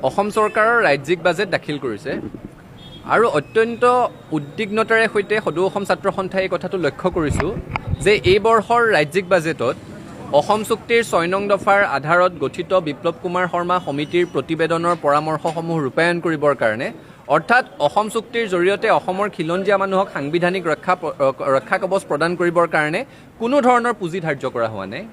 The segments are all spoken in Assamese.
অসম চৰকাৰৰ ৰাজ্যিক বাজেট দাখিল কৰিছে আৰু অত্যন্ত উদ্বিগ্নতাৰে সৈতে সদৌ অসম ছাত্ৰ সন্থাই এই কথাটো লক্ষ্য কৰিছোঁ যে এই বৰ্ষৰ ৰাজ্যিক বাজেটত অসম চুক্তিৰ ৬ নং দফাৰ আধাৰত গঠিত বিপ্লৱ কুমাৰ শৰ্মা সমিতিৰ প্ৰতিবেদনৰ পৰামৰ্শসমূহ ৰূপায়ণ কৰিবৰ কাৰণে অৰ্থাৎ অসম চুক্তিৰ জৰিয়তে অসমৰ খিলঞ্জীয়া মানুহক সাংবিধানিক ৰক্ষা কৱচ প্ৰদান কৰিবৰ কাৰণে কোনো ধৰণৰ পুঁজি ধাৰ্য কৰা হোৱা নাই।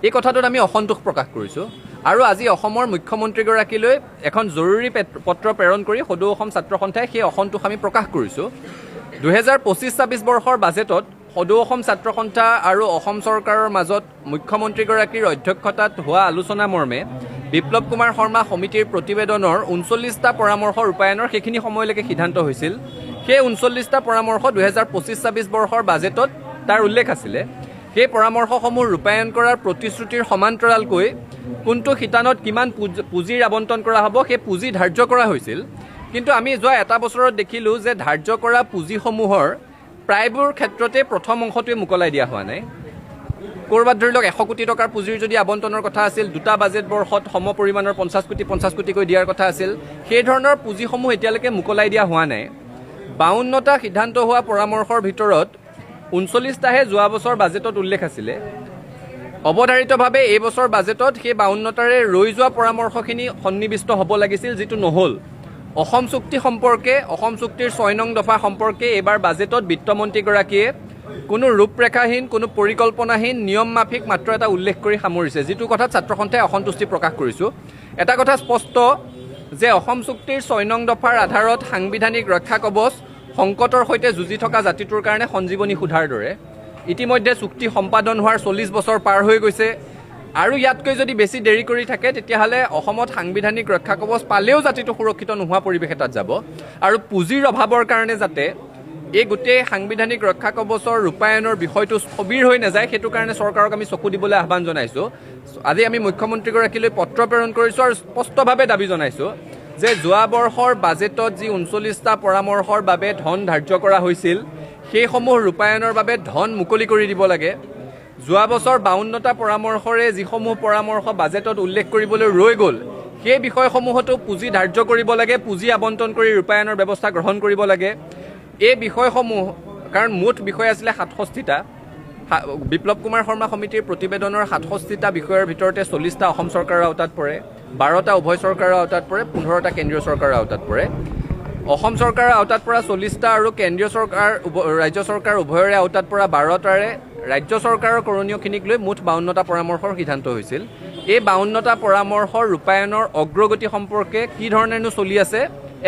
এই কথাটোত আমি অসন্তোষ প্ৰকাশ কৰিছোঁ আৰু আজি অসমৰ মুখ্যমন্ত্ৰীগৰাকীলৈ এখন জৰুৰী পত্ৰ প্ৰেৰণ কৰি সদৌ অসম ছাত্ৰ সন্থাই সেই অসন্তোষ আমি প্ৰকাশ কৰিছোঁ। ২০২৫-২৬ বৰ্ষৰ বাজেটত সদৌ অসম ছাত্ৰ সন্থা আৰু অসম চৰকাৰৰ মাজত মুখ্যমন্ত্ৰীগৰাকীৰ অধ্যক্ষতাত হোৱা আলোচনা মৰ্মে বিপ্লৱ কুমাৰ শৰ্মা সমিতিৰ প্ৰতিবেদনৰ ৩৯টা পৰামৰ্শ ৰূপায়ণৰ সেইখিনি সময়লৈকে সিদ্ধান্ত হৈছিল। সেই ৩৯টা পৰামৰ্শ ২০২৫-২৬ বৰ্ষৰ বাজেটত তাৰ উল্লেখ আছিলে। সেই পৰামৰ্শসমূহ ৰূপায়ণ কৰাৰ প্ৰতিশ্ৰুতিৰ সমান্তৰালকৈ কোনটো শিতানত কিমান পুঁজিৰ আবণ্টন কৰা হ'ব সেই পুঁজি ধাৰ্য কৰা হৈছিল। কিন্তু আমি যোৱা এটা বছৰত দেখিলোঁ যে ধাৰ্য কৰা পুঁজিসমূহৰ প্ৰায়বোৰ ক্ষেত্ৰতে প্ৰথম অংশটোৱে মোকলাই দিয়া হোৱা নাই। ক'ৰবাত ধৰি লওক ১০০ কোটি টকাৰ পুঁজিৰ যদি আবণ্টনৰ কথা আছিল, দুটা বাজেট বৰ্ষত সম পৰিমাণৰ ৫০ কোটিকৈ দিয়াৰ কথা আছিল, সেই ধৰণৰ পুঁজিসমূহ এতিয়ালৈকে মোকলাই দিয়া হোৱা নাই। ৫২টা সিদ্ধান্ত হোৱা পৰামৰ্শৰ ভিতৰত ৩৯টাহে যোৱা বছৰ বাজেটত উল্লেখ আছিলে। অৱধাৰিতভাৱে এই বছৰ বাজেটত সেই ৫২টাৰে ৰৈ যোৱা পৰামৰ্শখিনি সন্নিৱিষ্ট হ'ব লাগিছিল, যিটো নহ'ল। অসম চুক্তি সম্পৰ্কে, অসম চুক্তিৰ ৬ নং দফা সম্পৰ্কে এইবাৰ বাজেটত বিত্তমন্ত্ৰীগৰাকীয়ে কোনো ৰূপৰেখাহীন, কোনো পৰিকল্পনাহীন, নিয়ম মাফিক মাত্ৰ এটা উল্লেখ কৰি সামৰিছে, যিটো কথাত ছাত্ৰ সন্থাই অসন্তুষ্টি প্ৰকাশ কৰিছোঁ। এটা কথা স্পষ্ট যে অসম চুক্তিৰ ৬ নং দফাৰ আধাৰত সাংবিধানিক ৰক্ষা কৱচ সংকটৰ সৈতে যুঁজি থকা জাতিটোৰ কাৰণে সঞ্জীৱনী সুধাৰ দৰে। ইতিমধ্যে চুক্তি সম্পাদন হোৱাৰ ৪০ বছৰ পাৰ হৈ গৈছে আৰু ইয়াতকৈ যদি বেছি দেৰি কৰি থাকে তেতিয়াহ'লে অসমত সাংবিধানিক ৰক্ষা কৱচ পালেও জাতিটো সুৰক্ষিত নোহোৱা পৰিৱেশ এটাত যাব। আৰু পুঁজিৰ অভাৱৰ কাৰণে যাতে এই গোটেই সাংবিধানিক ৰক্ষা কৱচৰ ৰূপায়ণৰ বিষয়টো স্থবিৰ হৈ নাযায়, সেইটো কাৰণে চৰকাৰক আমি চকু দিবলৈ আহ্বান জনাইছোঁ। আজি আমি মুখ্যমন্ত্ৰীগৰাকীলৈ পত্ৰ প্ৰেৰণ কৰিছোঁ আৰু স্পষ্টভাৱে দাবী জনাইছোঁ যে যোৱা বৰ্ষৰ বাজেটত যি ৩৯টা পৰামৰ্শৰ বাবে ধন ধাৰ্য কৰা হৈছিল, সেইসমূহ ৰূপায়ণৰ বাবে ধন মুকলি কৰি দিব লাগে। যোৱা বছৰ ৫২টা পৰামৰ্শৰে যিসমূহ পৰামৰ্শ বাজেটত উল্লেখ কৰিবলৈ ৰৈ গ'ল, সেই বিষয়সমূহতো পুঁজি ধাৰ্য কৰিব লাগে, পুঁজি আবণ্টন কৰি ৰূপায়ণৰ ব্যৱস্থা গ্ৰহণ কৰিব লাগে। এই বিষয়সমূহ, কাৰণ মুঠ বিষয় আছিলে ৬৭টা, বিপ্লৱ কুমাৰ শৰ্মা সমিতিৰ প্ৰতিবেদনৰ ৬৭টা বিষয়ৰ ভিতৰতে ৪০টা অসম চৰকাৰৰ আওতাত পৰে, ১২টা উভয় চৰকাৰৰ আওতাত পৰে, ১৫টা কেন্দ্ৰীয় চৰকাৰৰ আওতাত পৰে। অসম চৰকাৰৰ আওতাত পৰা ৪০টা আৰু কেন্দ্ৰীয় চৰকাৰ, ৰাজ্য চৰকাৰ উভয়ৰে আওতাত পৰা ১২টাৰে ৰাজ্য চৰকাৰৰ কৰণীয়খিনিক লৈ মুঠ ৫২টা পৰামৰ্শৰ সিদ্ধান্ত হৈছিল। এই ৫২টা পৰামৰ্শৰ ৰূপায়ণৰ অগ্ৰগতি সম্পৰ্কে কি ধৰণেনো চলি আছে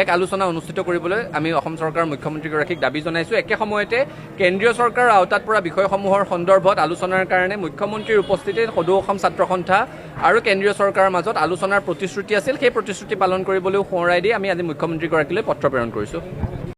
এক আলোচনা অনুষ্ঠিত কৰিবলৈ আমি অসম চৰকাৰৰ মুখ্যমন্ত্ৰীগৰাকীক দাবী জনাইছোঁ। একে সময়তে কেন্দ্ৰীয় চৰকাৰৰ আওতাত পৰা বিষয়সমূহৰ সন্দৰ্ভত আলোচনাৰ কাৰণে মুখ্যমন্ত্ৰীৰ উপস্থিতিত সদৌ অসম ছাত্ৰ সন্থা আৰু কেন্দ্ৰীয় চৰকাৰৰ মাজত আলোচনাৰ প্ৰতিশ্ৰুতি আছিল। সেই প্ৰতিশ্ৰুতি পালন কৰিবলৈও সোঁৱৰাই দি আমি আজি মুখ্যমন্ত্ৰীগৰাকীলৈ পত্ৰ প্ৰেৰণ কৰিছোঁ।